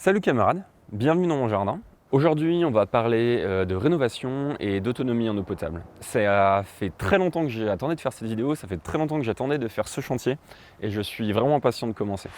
Salut camarades, bienvenue dans mon jardin. Aujourd'hui, on va parler de rénovation et d'autonomie en eau potable. Ça fait très longtemps que j'attendais de faire cette vidéo, ça fait très longtemps que j'attendais de faire ce chantier et je suis vraiment impatient de commencer.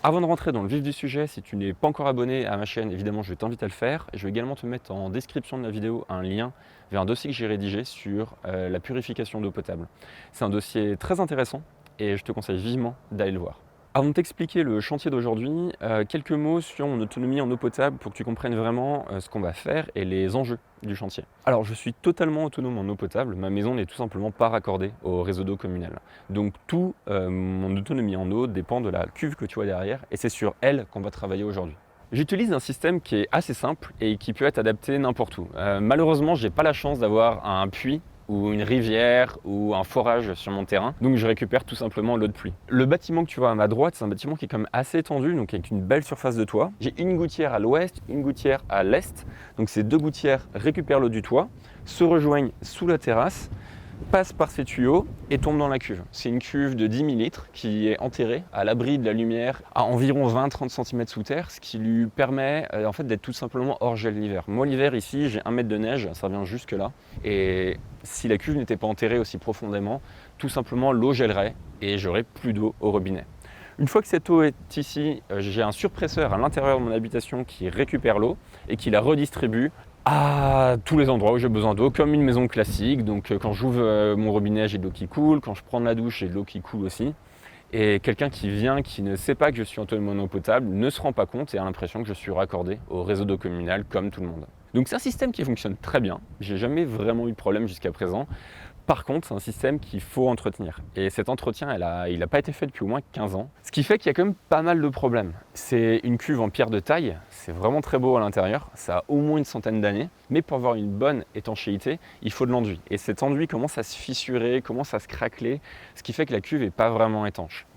Avant de rentrer dans le vif du sujet, si tu n'es pas encore abonné à ma chaîne, évidemment je t'invite à le faire. Je vais également te mettre en description de la vidéo un lien vers un dossier que j'ai rédigé sur la purification d'eau potable. C'est un dossier très intéressant et je te conseille vivement d'aller le voir. Avant de t'expliquer le chantier d'aujourd'hui, quelques mots sur mon autonomie en eau potable pour que tu comprennes vraiment ce qu'on va faire et les enjeux du chantier. Alors je suis totalement autonome en eau potable, ma maison n'est tout simplement pas raccordée au réseau d'eau communal. Donc tout mon autonomie en eau dépend de la cuve que tu vois derrière et c'est sur elle qu'on va travailler aujourd'hui. J'utilise un système qui est assez simple et qui peut être adapté n'importe où. Malheureusement, j'ai pas la chance d'avoir un puits ou une rivière ou un forage sur mon terrain, donc je récupère tout simplement l'eau de pluie. Le bâtiment que tu vois à ma droite, c'est un bâtiment qui est quand même assez étendu, donc avec une belle surface de toit. J'ai une gouttière à l'ouest, une gouttière à l'est, donc ces deux gouttières récupèrent l'eau du toit, se rejoignent sous la terrasse, passe par ces tuyaux et tombe dans la cuve. C'est une cuve de 10 000 litres qui est enterrée à l'abri de la lumière à environ 20-30 cm sous terre, ce qui lui permet en fait d'être tout simplement hors gel l'hiver. Moi l'hiver ici j'ai 1 mètre de neige, ça vient jusque là, et si la cuve n'était pas enterrée aussi profondément, tout simplement l'eau gèlerait et j'aurais plus d'eau au robinet. Une fois que cette eau est ici, j'ai un surpresseur à l'intérieur de mon habitation qui récupère l'eau et qui la redistribue à tous les endroits où j'ai besoin d'eau, comme une maison classique. Donc quand j'ouvre mon robinet, j'ai de l'eau qui coule, quand je prends de la douche, j'ai de l'eau qui coule aussi. Et quelqu'un qui vient, qui ne sait pas que je suis autonome en eau potable, ne se rend pas compte et a l'impression que je suis raccordé au réseau d'eau communal comme tout le monde. Donc c'est un système qui fonctionne très bien, j'ai jamais vraiment eu de problème jusqu'à présent. Par contre, c'est un système qu'il faut entretenir. Et cet entretien, il n'a pas été fait depuis au moins 15 ans. Ce qui fait qu'il y a quand même pas mal de problèmes. C'est une cuve en pierre de taille, c'est vraiment très beau à l'intérieur, ça a au moins une centaine d'années. Mais pour avoir une bonne étanchéité, il faut de l'enduit. Et cet enduit commence à se fissurer, commence à se craqueler, ce qui fait que la cuve n'est pas vraiment étanche.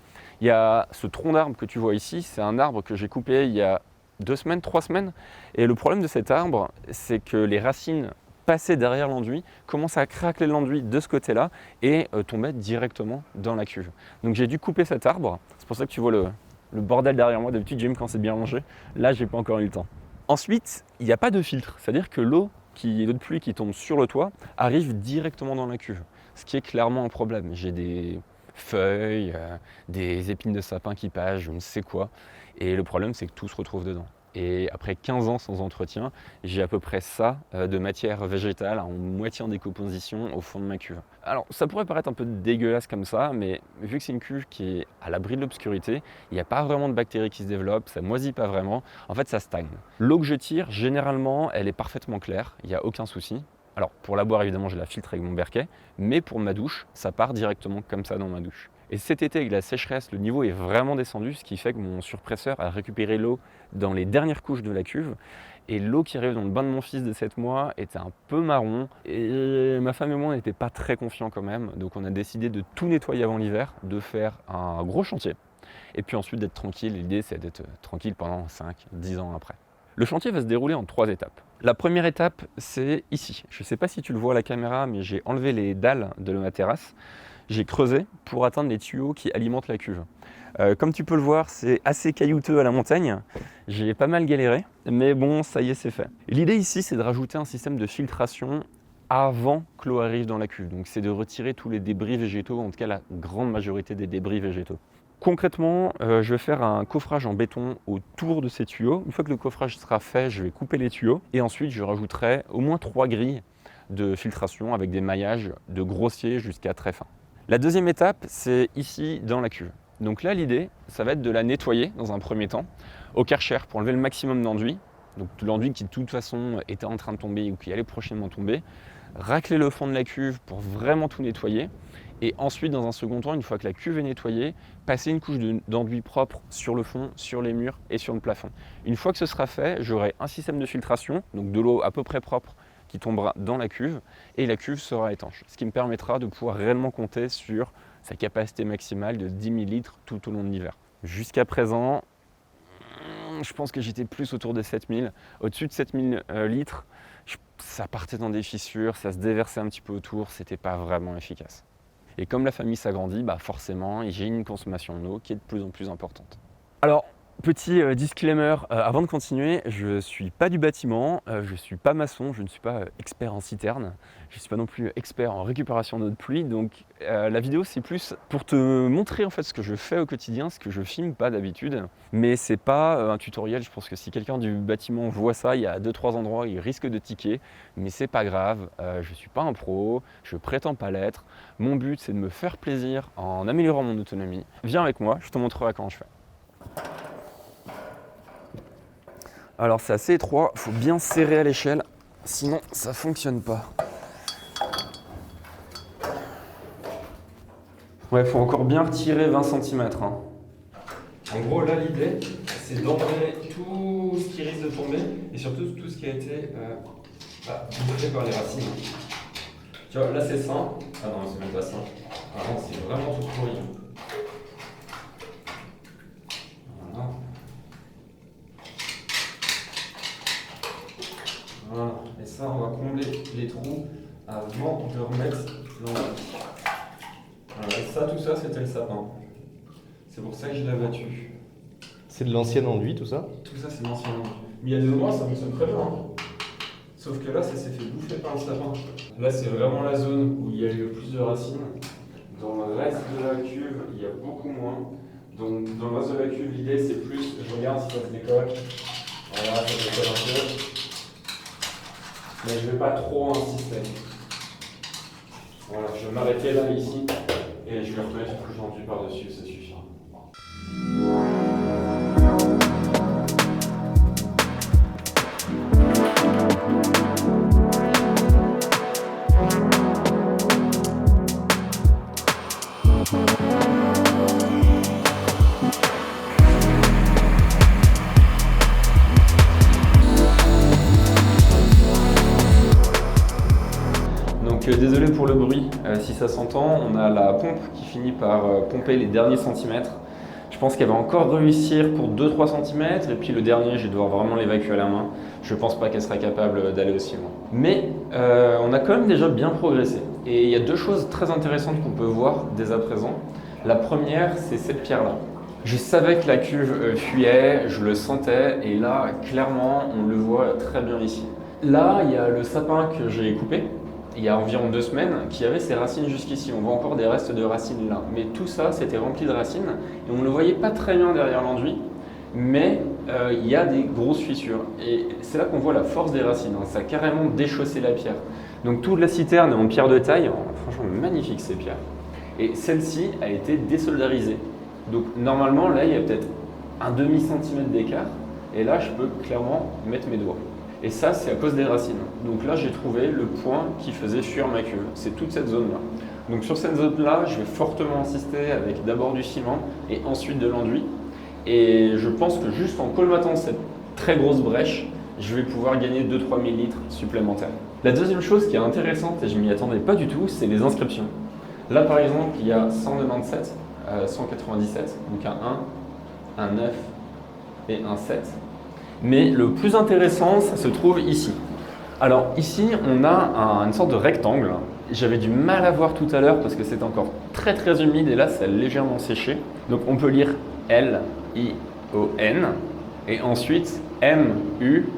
Il y a ce tronc d'arbre que tu vois ici, c'est un arbre que j'ai coupé il y a 2 semaines, 3 semaines. Et le problème de cet arbre, c'est que les racines passer derrière l'enduit, commence à craquer l'enduit de ce côté-là et tomber directement dans la cuve. Donc j'ai dû couper cet arbre, c'est pour ça que tu vois le bordel derrière moi. D'habitude j'aime quand c'est bien rangé, là j'ai pas encore eu le temps. Ensuite, il n'y a pas de filtre, c'est-à-dire que l'eau de pluie qui tombe sur le toit arrive directement dans la cuve, ce qui est clairement un problème. J'ai des feuilles, des épines de sapin qui passent, je ne sais quoi, et le problème c'est que tout se retrouve dedans. Et après 15 ans sans entretien, j'ai à peu près ça de matière végétale en moitié en décomposition au fond de ma cuve. Alors ça pourrait paraître un peu dégueulasse comme ça, mais vu que c'est une cuve qui est à l'abri de l'obscurité, il n'y a pas vraiment de bactéries qui se développent, ça moisit pas vraiment, en fait ça stagne. L'eau que je tire, généralement, elle est parfaitement claire, il n'y a aucun souci. Alors pour la boire évidemment je la filtre avec mon berquet, mais pour ma douche, ça part directement comme ça dans ma douche. Et cet été avec la sécheresse, le niveau est vraiment descendu, ce qui fait que mon surpresseur a récupéré l'eau dans les dernières couches de la cuve. Et l'eau qui arrive dans le bain de mon fils de 7 mois était un peu marron. Et ma femme et moi, on n'était pas très confiants quand même. Donc on a décidé de tout nettoyer avant l'hiver, de faire un gros chantier. Et puis ensuite d'être tranquille. L'idée c'est d'être tranquille pendant 5-10 ans après. Le chantier va se dérouler en 3 étapes. La première étape, c'est ici. Je ne sais pas si tu le vois à la caméra, mais j'ai enlevé les dalles de ma terrasse. J'ai creusé pour atteindre les tuyaux qui alimentent la cuve. Comme tu peux le voir, c'est assez caillouteux à la montagne. J'ai pas mal galéré, mais bon, ça y est, c'est fait. L'idée ici, c'est de rajouter un système de filtration avant que l'eau arrive dans la cuve. Donc c'est de retirer tous les débris végétaux, en tout cas la grande majorité des débris végétaux. Concrètement, je vais faire un coffrage en béton autour de ces tuyaux. Une fois que le coffrage sera fait, je vais couper les tuyaux et ensuite je rajouterai au moins 3 grilles de filtration avec des maillages de grossier jusqu'à très fin. La deuxième étape, c'est ici dans la cuve. Donc là, l'idée, ça va être de la nettoyer dans un premier temps au Karcher pour enlever le maximum d'enduit. Donc l'enduit qui de toute façon était en train de tomber ou qui allait prochainement tomber. Racler le fond de la cuve pour vraiment tout nettoyer. Et ensuite, dans un second temps, une fois que la cuve est nettoyée, passer une couche d'enduit propre sur le fond, sur les murs et sur le plafond. Une fois que ce sera fait, j'aurai un système de filtration, donc de l'eau à peu près propre qui tombera dans la cuve et la cuve sera étanche. Ce qui me permettra de pouvoir réellement compter sur sa capacité maximale de 10 000 litres tout au long de l'hiver. Jusqu'à présent, je pense que j'étais plus autour de 7 000. Au-dessus de 7 000 litres, Ça partait dans des fissures, ça se déversait un petit peu autour, c'était pas vraiment efficace. Et comme la famille s'agrandit, bah forcément, j'ai une consommation d'eau qui est de plus en plus importante. Alors, petit disclaimer, avant de continuer, je ne suis pas du bâtiment, je ne suis pas maçon, je ne suis pas expert en citerne, je ne suis pas non plus expert en récupération d'eau de pluie, donc la vidéo c'est plus pour te montrer en fait ce que je fais au quotidien, ce que je filme pas d'habitude, mais c'est pas un tutoriel. Je pense que si quelqu'un du bâtiment voit ça, il y a 2-3 endroits où il risque de tiquer, mais c'est pas grave, je ne suis pas un pro, je prétends pas l'être, mon but c'est de me faire plaisir en améliorant mon autonomie. Viens avec moi, je te montrerai comment je fais. Alors c'est assez étroit, il faut bien serrer à l'échelle, sinon ça fonctionne pas. Ouais, il faut encore bien retirer 20 cm. Hein. En gros là l'idée c'est d'enlever tout ce qui risque de tomber et surtout tout ce qui a été bouffé par les racines. Tu vois là c'est sain, ah non c'est même pas sain, alors c'est vraiment tout pourri. Voilà. Voilà, et ça on va combler les trous avant de remettre l'enduit. Voilà, et ça, tout ça c'était le sapin. C'est pour ça que je l'ai abattu. C'est de l'ancien enduit tout ça? Tout ça c'est l'ancien enduit. Mais il y a des endroits ça fonctionne très bien. Hein. Sauf que là ça s'est fait bouffer par le sapin. Là c'est vraiment la zone où il y a eu le plus de racines. Dans le reste de la cuve il y a beaucoup moins. Donc dans le reste de la cuve l'idée c'est plus, je regarde si ça se décolle. Voilà, ça se décolle un peu. Mais je ne vais pas trop insister. Voilà, je vais m'arrêter là, ici, et je vais remettre une couche d'enduit par-dessus, ça suffira. Désolé pour le bruit, si ça s'entend, on a la pompe qui finit par pomper les derniers centimètres. Je pense qu'elle va encore réussir pour 2-3 cm et puis le dernier, je vais devoir vraiment l'évacuer à la main. Je ne pense pas qu'elle sera capable d'aller aussi loin. Mais on a quand même déjà bien progressé. Et il y a deux choses très intéressantes qu'on peut voir dès à présent. La première, c'est cette pierre-là. Je savais que la cuve fuyait, je le sentais et là, clairement, on le voit très bien ici. Là, il y a le sapin que j'ai coupé. Il y a environ 2 semaines, qui avait ses racines jusqu'ici. On voit encore des restes de racines là. Mais tout ça, c'était rempli de racines et on ne le voyait pas très bien derrière l'enduit, mais il y a des grosses fissures. Et c'est là qu'on voit la force des racines. Hein. Ça a carrément déchaussé la pierre. Donc toute la citerne est en pierre de taille. Franchement, magnifique ces pierres. Et celle-ci a été désoldarisée. Donc normalement, là, il y a peut-être un demi-centimètre d'écart. Et là, je peux clairement mettre mes doigts. Et ça, c'est à cause des racines. Donc là, j'ai trouvé le point qui faisait fuir ma cuve. C'est toute cette zone-là. Donc sur cette zone-là, je vais fortement insister avec d'abord du ciment et ensuite de l'enduit. Et je pense que juste en colmatant cette très grosse brèche, je vais pouvoir gagner 2-3 millilitres supplémentaires. La deuxième chose qui est intéressante, et je ne m'y attendais pas du tout, c'est les inscriptions. Là, par exemple, il y a 197, 197, donc un 1, un 9 et un 7. Mais le plus intéressant, ça se trouve ici. Alors ici, on a une sorte de rectangle. J'avais du mal à voir tout à l'heure parce que c'était encore très très humide et là, ça a légèrement séché. Donc on peut lire L-I-O-N et ensuite M-U-L-L-E-R.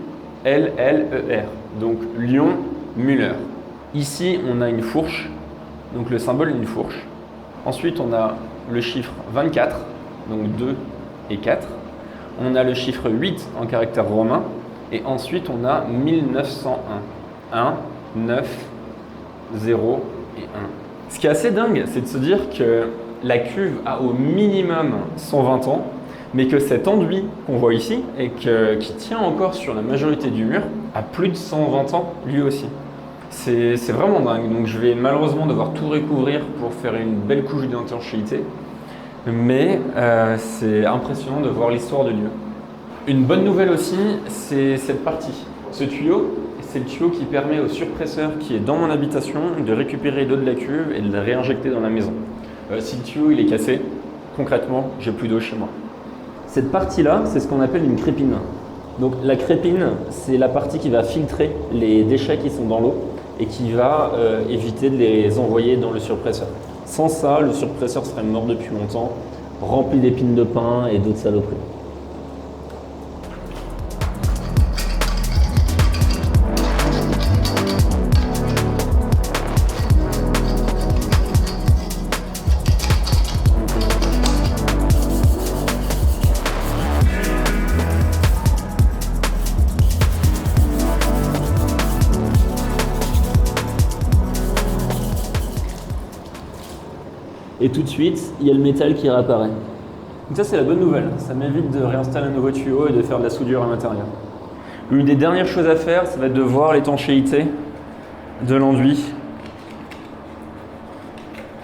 Donc Lyon-Müller. Ici, on a une fourche, donc le symbole d'une fourche. Ensuite, on a le chiffre 24, donc 2 et 4. On a le chiffre 8 en caractère romain et ensuite on a 1901. 1, 9, 0 et 1. Ce qui est assez dingue, c'est de se dire que la cuve a au minimum 120 ans, mais que cet enduit qu'on voit ici et qui tient encore sur la majorité du mur a plus de 120 ans lui aussi. C'est vraiment dingue, donc je vais malheureusement devoir tout recouvrir pour faire une belle couche d'étanchéité. Mais c'est impressionnant de voir l'histoire du lieu. Une bonne nouvelle aussi, c'est cette partie. Ce tuyau, c'est le tuyau qui permet au surpresseur qui est dans mon habitation de récupérer l'eau de la cuve et de la réinjecter dans la maison. Si le tuyau il est cassé, concrètement, j'ai plus d'eau chez moi. Cette partie-là, c'est ce qu'on appelle une crépine. Donc la crépine, c'est la partie qui va filtrer les déchets qui sont dans l'eau et qui va éviter de les envoyer dans le surpresseur. Sans ça, le surpresseur serait mort depuis longtemps, rempli d'épines de pin et d'autres saloperies. Et tout de suite, il y a le métal qui réapparaît. Donc ça, c'est la bonne nouvelle. Ça m'évite de réinstaller un nouveau tuyau et de faire de la soudure à l'intérieur. L'une des dernières choses à faire, ça va être de voir l'étanchéité de l'enduit.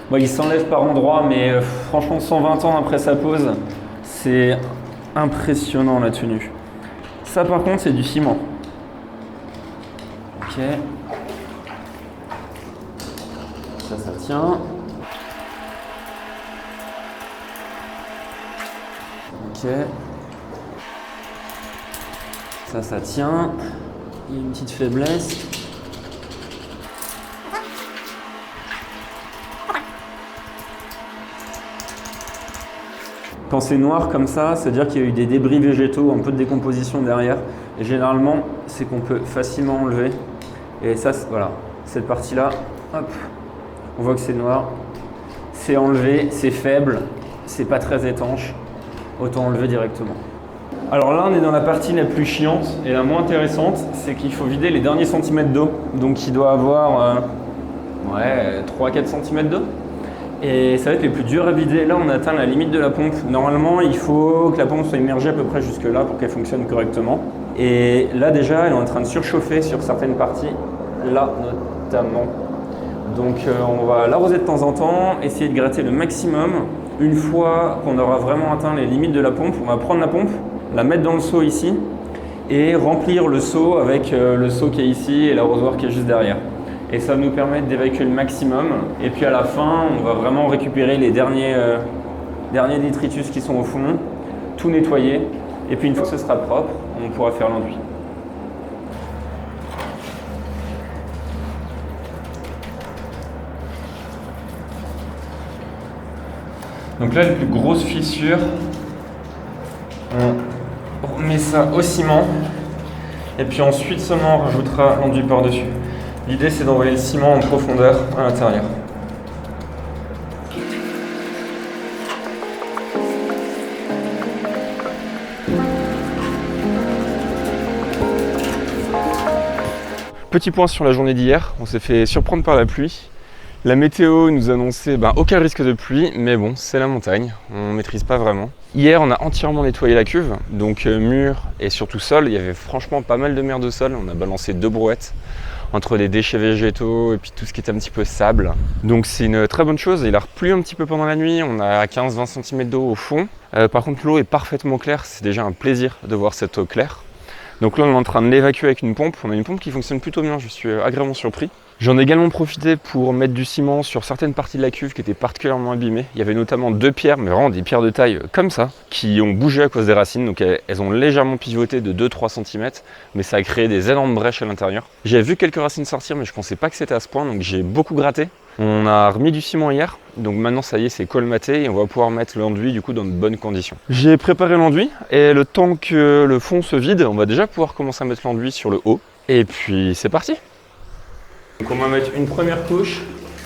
Bon, il s'enlève par endroits, mais franchement, 120 ans après sa pose, c'est impressionnant la tenue. Ça, par contre, c'est du ciment. Ok. Ça tient. Ok. Ça tient. Il y a une petite faiblesse. Quand c'est noir comme ça, c'est-à-dire qu'il y a eu des débris végétaux, un peu de décomposition derrière. Et généralement, c'est qu'on peut facilement enlever. Et ça, voilà, cette partie-là, hop, on voit que c'est noir. C'est enlevé, c'est faible, c'est pas très étanche. Autant enlever directement. Alors là, on est dans la partie la plus chiante et la moins intéressante, c'est qu'il faut vider les derniers centimètres d'eau. Donc il doit avoir 3-4 cm d'eau. Et ça va être les plus durs à vider. Là, on atteint la limite de la pompe. Normalement, il faut que la pompe soit immergée à peu près jusque là pour qu'elle fonctionne correctement. Et là, déjà, elle est en train de surchauffer sur certaines parties, là notamment. Donc on va l'arroser de temps en temps, essayer de gratter le maximum. Une fois qu'on aura vraiment atteint les limites de la pompe, on va prendre la pompe, la mettre dans le seau ici et remplir le seau avec le seau qui est ici et l'arrosoir qui est juste derrière. Et ça va nous permettre d'évacuer le maximum. Et puis à la fin, on va vraiment récupérer les derniers détritus qui sont au fond, tout nettoyer. Et puis une fois que ce sera propre, on pourra faire l'enduit. Donc là, les plus grosses fissures, on remet ça au ciment et puis ensuite seulement on rajoutera l'enduit par-dessus. L'idée, c'est d'envoyer le ciment en profondeur à l'intérieur. Petit point sur la journée d'hier, on s'est fait surprendre par la pluie. La météo nous annonçait aucun risque de pluie, mais bon, c'est la montagne, on ne maîtrise pas vraiment. Hier, on a entièrement nettoyé la cuve, donc mur et surtout sol. Il y avait franchement pas mal de merde de sol, on a balancé 2 brouettes entre les déchets végétaux et puis tout ce qui était un petit peu sable. Donc c'est une très bonne chose. Il a replu un petit peu pendant la nuit, on a 15-20 cm d'eau au fond. Par contre, l'eau est parfaitement claire, c'est déjà un plaisir de voir cette eau claire. Donc là, on est en train de l'évacuer avec une pompe. On a une pompe qui fonctionne plutôt bien, je suis agréablement surpris. J'en ai également profité pour mettre du ciment sur certaines parties de la cuve qui étaient particulièrement abîmées. Il y avait notamment 2 pierres, mais vraiment des pierres de taille comme ça, qui ont bougé à cause des racines. Donc elles ont légèrement pivoté de 2-3 cm, mais ça a créé des énormes brèches à l'intérieur. J'ai vu quelques racines sortir, mais je pensais pas que c'était à ce point, donc j'ai beaucoup gratté. On a remis du ciment hier, donc maintenant ça y est, c'est colmaté et on va pouvoir mettre l'enduit du coup dans de bonnes conditions. J'ai préparé l'enduit et le temps que le fond se vide, on va déjà pouvoir commencer à mettre l'enduit sur le haut. Et puis c'est parti! Donc on va mettre une première couche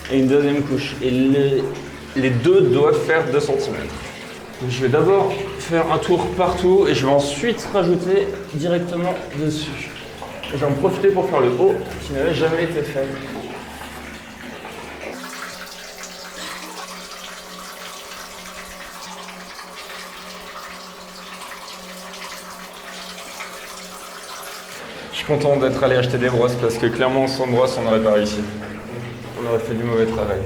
et une deuxième couche. Et les deux doivent faire 2 cm. Donc je vais d'abord faire un tour partout et je vais ensuite rajouter directement dessus. Et je vais en profiter pour faire le haut qui n'avait jamais été fait. Je suis content d'être allé acheter des brosses parce que clairement sans brosse on n'aurait pas réussi. On aurait fait du mauvais travail.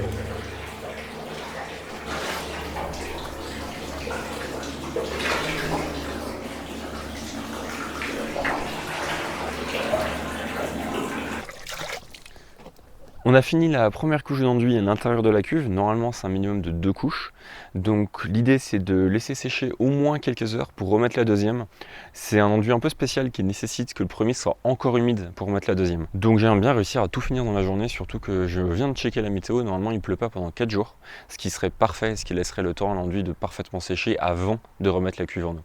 On a fini la première couche d'enduit à l'intérieur de la cuve. Normalement, c'est un minimum de 2 couches. Donc l'idée, c'est de laisser sécher au moins quelques heures pour remettre la deuxième. C'est un enduit un peu spécial qui nécessite que le premier soit encore humide pour remettre la deuxième. Donc j'aimerais bien réussir à tout finir dans la journée, surtout que je viens de checker la météo. Normalement, il ne pleut pas pendant 4 jours, ce qui serait parfait, ce qui laisserait le temps à l'enduit de parfaitement sécher avant de remettre la cuve en eau.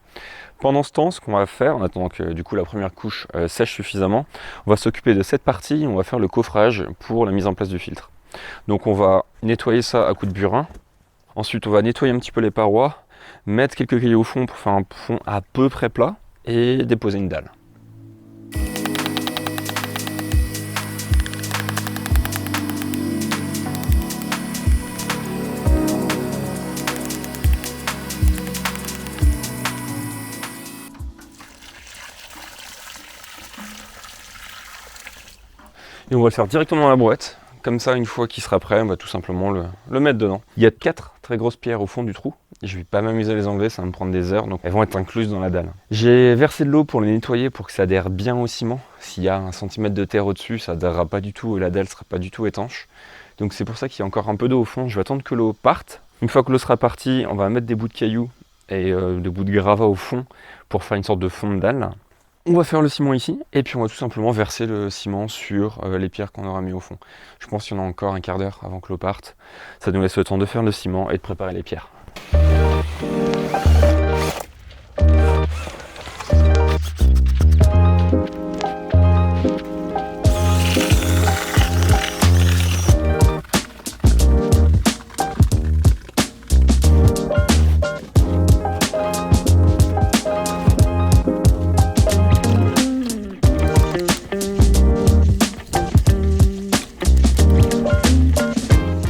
Pendant ce temps, ce qu'on va faire, en attendant que du coup la première couche sèche suffisamment, on va s'occuper de cette partie, on va faire le coffrage pour la mise en place du filtre. Donc on va nettoyer ça à coups de burin. Ensuite on va nettoyer un petit peu les parois, mettre quelques cailloux au fond pour faire un fond à peu près plat et déposer une dalle. Et on va le faire directement dans la brouette. Comme ça, une fois qu'il sera prêt, on va tout simplement le mettre dedans. Il y a 4 très grosses pierres au fond du trou. Et je ne vais pas m'amuser à les enlever, ça va me prendre des heures, donc elles vont être incluses dans la dalle. J'ai versé de l'eau pour les nettoyer pour que ça adhère bien au ciment. S'il y a 1 centimètre de terre au-dessus, ça adhérera pas du tout et la dalle ne sera pas du tout étanche. Donc c'est pour ça qu'il y a encore un peu d'eau au fond. Je vais attendre que l'eau parte. Une fois que l'eau sera partie, on va mettre des bouts de cailloux et des bouts de gravat au fond pour faire une sorte de fond de dalle. On va faire le ciment ici, et puis on va tout simplement verser le ciment sur les pierres qu'on aura mis au fond. Je pense qu'il y en a encore un quart d'heure avant que l'eau parte. Ça nous laisse le temps de faire le ciment et de préparer les pierres.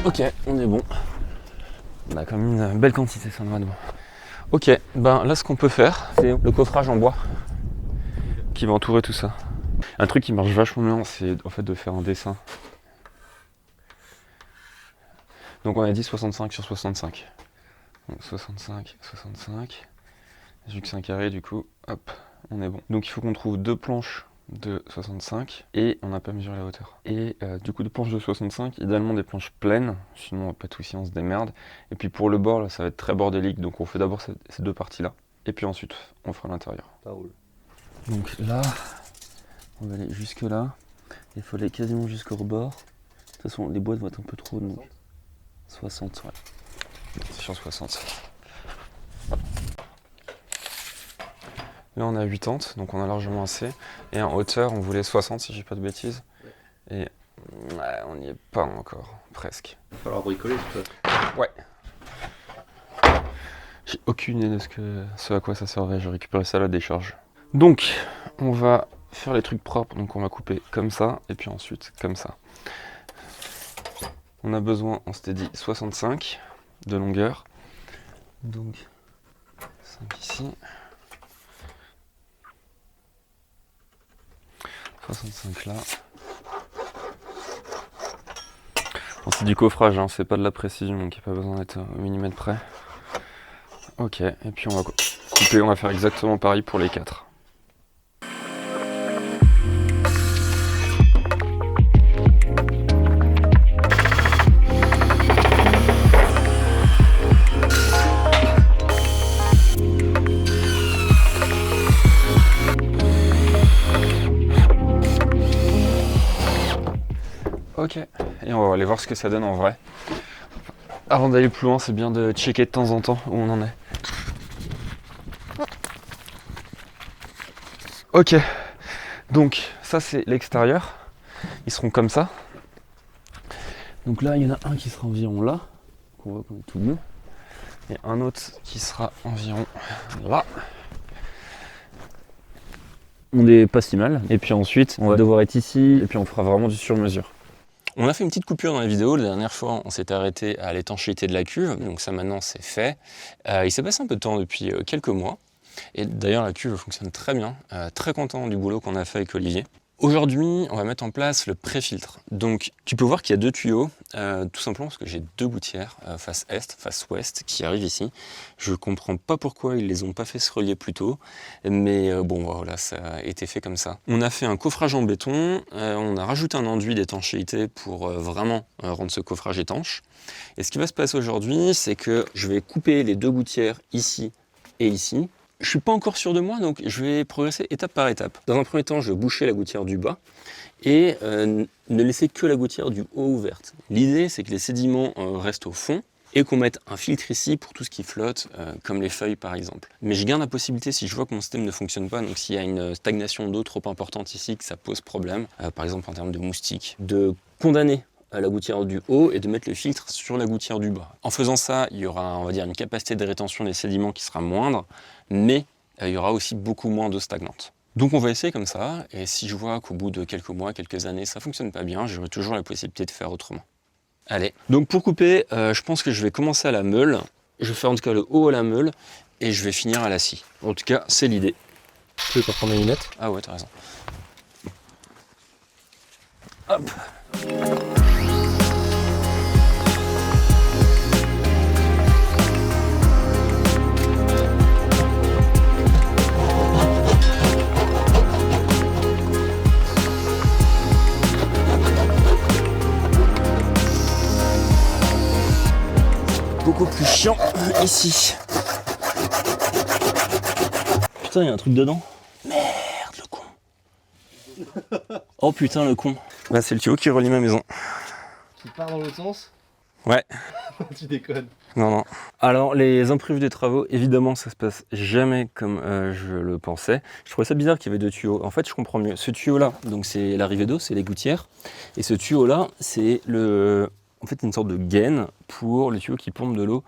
Ok, on est bon. On a quand même une belle quantité, ça devrait être bon. Ok, ben là ce qu'on peut faire, c'est le coffrage en bois qui va entourer tout ça. Un truc qui marche vachement bien, c'est en fait de faire un dessin. Donc on a dit 65 sur 65. Donc 65, 65. Vu que c'est un carré, du coup, hop, on est bon. Donc il faut qu'on trouve 2 planches de 65 et on n'a pas mesuré la hauteur. Et du coup, 2 planches de 65, idéalement des planches pleines, sinon pas de soucis, on se démerde. Et puis pour le bord, là, ça va être très bordélique, donc on fait d'abord ces 2 parties-là. Et puis ensuite, on fera l'intérieur. Ça roule. Donc là, on va aller jusque là. Il faut aller quasiment jusqu'au rebord. De toute façon, les boîtes vont être un peu trop, donc 60, ouais. C'est sur 60. Là on a 80, donc on a largement assez. Et en hauteur, on voulait 60 si je dis pas de bêtises. Et ouais, on n'y est pas encore, presque. Il va falloir bricoler tout ça. Ouais. J'ai aucune idée de ce à quoi ça servait, j'ai récupéré ça à la décharge. Donc, on va faire les trucs propres, donc on va couper comme ça, et puis ensuite comme ça. On a besoin, on s'était dit 65 de longueur. Donc, 5 ici. 65 là. Bon, c'est du coffrage, hein, c'est pas de la précision, donc il n'y a pas besoin d'être au millimètre près. Ok, et puis on va couper, on va faire exactement pareil pour les 4. Ok, et on va aller voir ce que ça donne en vrai. Avant d'aller plus loin, c'est bien de checker de temps en temps où on en est. Ok, donc ça c'est l'extérieur. Ils seront comme ça. Donc là, il y en a un qui sera environ là, qu'on voit qu'on est tout bleu. Et un autre qui sera environ là. On n'est pas si mal. Et puis ensuite, on va devoir être ici, et puis on fera vraiment du sur-mesure. On a fait une petite coupure dans la vidéo. La dernière fois, on s'était arrêté à l'étanchéité de la cuve. Donc ça, maintenant, c'est fait. Il s'est passé un peu de temps depuis quelques mois. Et d'ailleurs, la cuve fonctionne très bien. Très content du boulot qu'on a fait avec Olivier. Aujourd'hui, on va mettre en place le pré-filtre. Donc, tu peux voir qu'il y a 2 tuyaux, tout simplement parce que j'ai 2 gouttières, face est, face ouest, qui arrivent ici. Je comprends pas pourquoi ils les ont pas fait se relier plus tôt, mais bon, voilà, ça a été fait comme ça. On a fait un coffrage en béton, on a rajouté un enduit d'étanchéité pour vraiment rendre ce coffrage étanche. Et ce qui va se passer aujourd'hui, c'est que je vais couper les 2 gouttières ici et ici. Je suis pas encore sûr de moi, donc je vais progresser étape par étape. Dans un premier temps, je vais boucher la gouttière du bas et ne laisser que la gouttière du haut ouverte. L'idée, c'est que les sédiments restent au fond et qu'on mette un filtre ici pour tout ce qui flotte, comme les feuilles par exemple. Mais je garde la possibilité, si je vois que mon système ne fonctionne pas, donc s'il y a une stagnation d'eau trop importante ici, que ça pose problème, par exemple en termes de moustiques, de condamner la gouttière du haut et de mettre le filtre sur la gouttière du bas. En faisant ça, il y aura, on va dire, une capacité de rétention des sédiments qui sera moindre, mais il y aura aussi beaucoup moins d'eau stagnante. Donc on va essayer comme ça, et si je vois qu'au bout de quelques mois, quelques années, ça fonctionne pas bien, j'aurai toujours la possibilité de faire autrement. Allez, donc pour couper, je pense que je vais commencer à la meule, je vais faire en tout cas le haut à la meule, et je vais finir à la scie. En tout cas, c'est l'idée. Tu veux pas prendre mes lunettes? Ah ouais, t'as raison. Hop. Beaucoup plus chiant ici. Putain, il y a un truc dedans. Merde, le con. Oh putain, le con. Là, c'est le tuyau qui relie ma maison. Qui part dans l'autre sens? Ouais. Tu déconnes. Non. Alors, les imprévus des travaux, évidemment, ça se passe jamais comme je le pensais. Je trouvais ça bizarre qu'il y avait 2 tuyaux. En fait, je comprends mieux. Ce tuyau-là, donc c'est l'arrivée d'eau, c'est les gouttières. Et ce tuyau-là, c'est en fait, une sorte de gaine pour le tuyau qui pompe de l'eau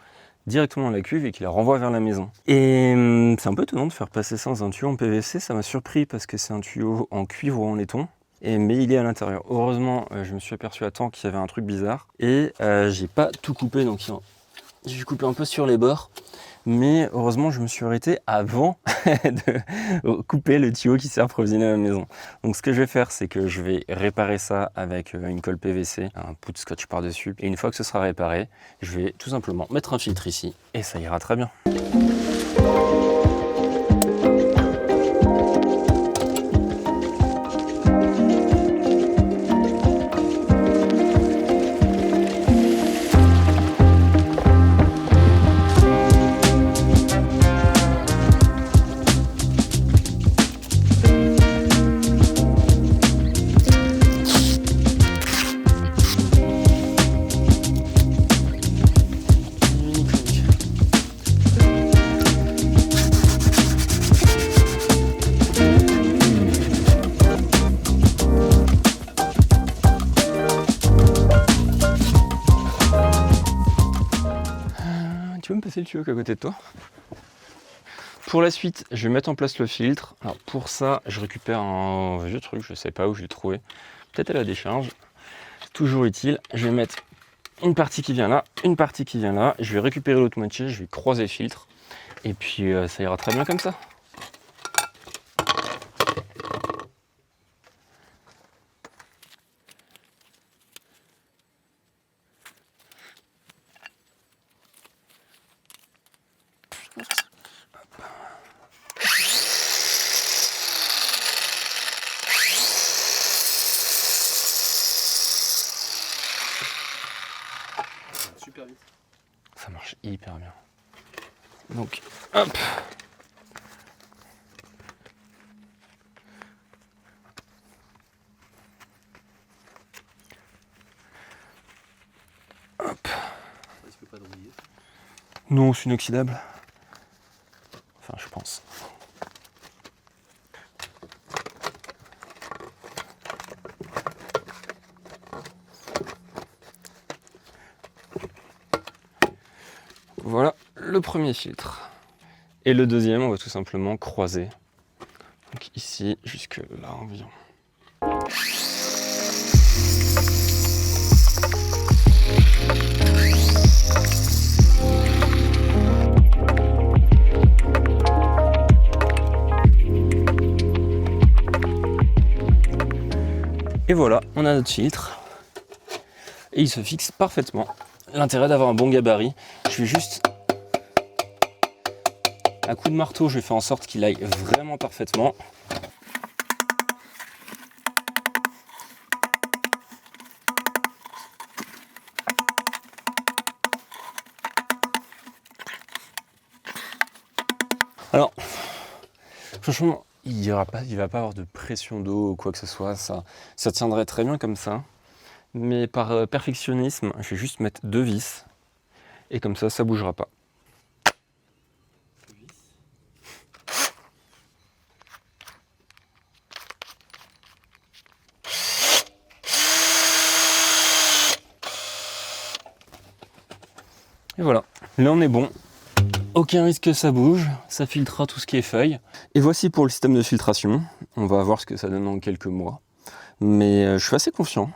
directement dans la cuve et qui la renvoie vers la maison. Et c'est un peu étonnant de faire passer ça dans un tuyau en PVC, ça m'a surpris parce que c'est un tuyau en cuivre ou en laiton. Mais il est à l'intérieur. Heureusement, je me suis aperçu à temps qu'il y avait un truc bizarre. Et j'ai pas tout coupé, donc j'ai coupé un peu sur les bords. Mais heureusement, je me suis arrêté avant de couper le tuyau qui sert à approvisionner ma maison. Donc ce que je vais faire, c'est que je vais réparer ça avec une colle PVC, un bout de scotch par-dessus. Et une fois que ce sera réparé, je vais tout simplement mettre un filtre ici. Et ça ira très bien. Tu veux me passer le tuyau qui est à côté de toi? Pour la suite, je vais mettre en place le filtre. Alors pour ça, je récupère un vieux truc, je sais pas où je l'ai trouvé. Peut-être à la décharge. Toujours utile. Je vais mettre une partie qui vient là, une partie qui vient là. Je vais récupérer l'autre moitié, je vais croiser le filtre. Et puis ça ira très bien comme ça. Super vite. Ça marche hyper bien. Donc, hop. Hop. Est-ce que pas d'embrouiller? Non, c'est inoxydable. Enfin, je pense. Voilà le premier filtre. Et le deuxième, on va tout simplement croiser. Donc ici, jusque là environ. voilà, on a notre filtre. Et il se fixe parfaitement. L'intérêt d'avoir un bon gabarit, je vais juste... à coup de marteau, je vais faire en sorte qu'il aille vraiment parfaitement. Alors, franchement, il va pas avoir de pression d'eau ou quoi que ce soit, ça tiendrait très bien comme ça. Mais par perfectionnisme, je vais juste mettre 2 vis, et comme ça bougera pas. Et voilà, là on est bon. Aucun risque que ça bouge, ça filtrera tout ce qui est feuilles. Et voici pour le système de filtration. On va voir ce que ça donne dans quelques mois. Mais je suis assez confiant.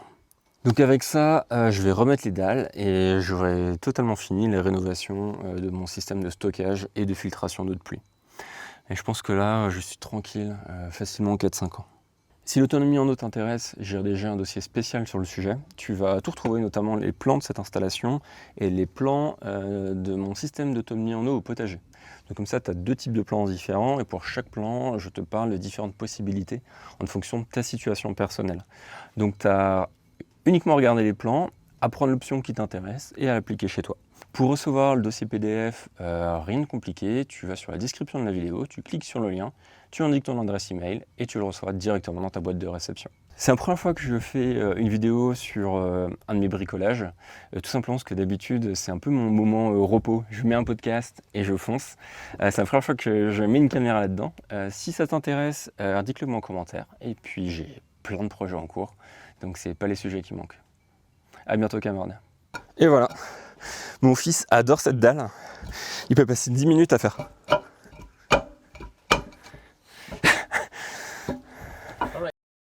Donc avec ça, je vais remettre les dalles et j'aurai totalement fini les rénovations de mon système de stockage et de filtration d'eau de pluie. Et je pense que là, je suis tranquille, facilement 4-5 ans. Si l'autonomie en eau t'intéresse, j'ai rédigé un dossier spécial sur le sujet. Tu vas tout retrouver, notamment les plans de cette installation et les plans de mon système d'autonomie en eau au potager. Donc comme ça, tu as 2 types de plans différents et pour chaque plan, je te parle de différentes possibilités en fonction de ta situation personnelle. Donc tu as uniquement à regarder les plans, à prendre l'option qui t'intéresse et à l'appliquer chez toi. Pour recevoir le dossier PDF, rien de compliqué, tu vas sur la description de la vidéo, tu cliques sur le lien, tu indiques ton adresse email et tu le recevras directement dans ta boîte de réception. C'est la première fois que je fais une vidéo sur un de mes bricolages, tout simplement parce que d'habitude c'est un peu mon moment repos, je mets un podcast et je fonce. C'est la première fois que je mets une caméra là-dedans. Si ça t'intéresse, indique-le moi en commentaire et puis j'ai plein de projets en cours, donc c'est pas les sujets qui manquent. À bientôt camarades. Et voilà. Mon fils adore cette dalle. Il peut passer 10 minutes à faire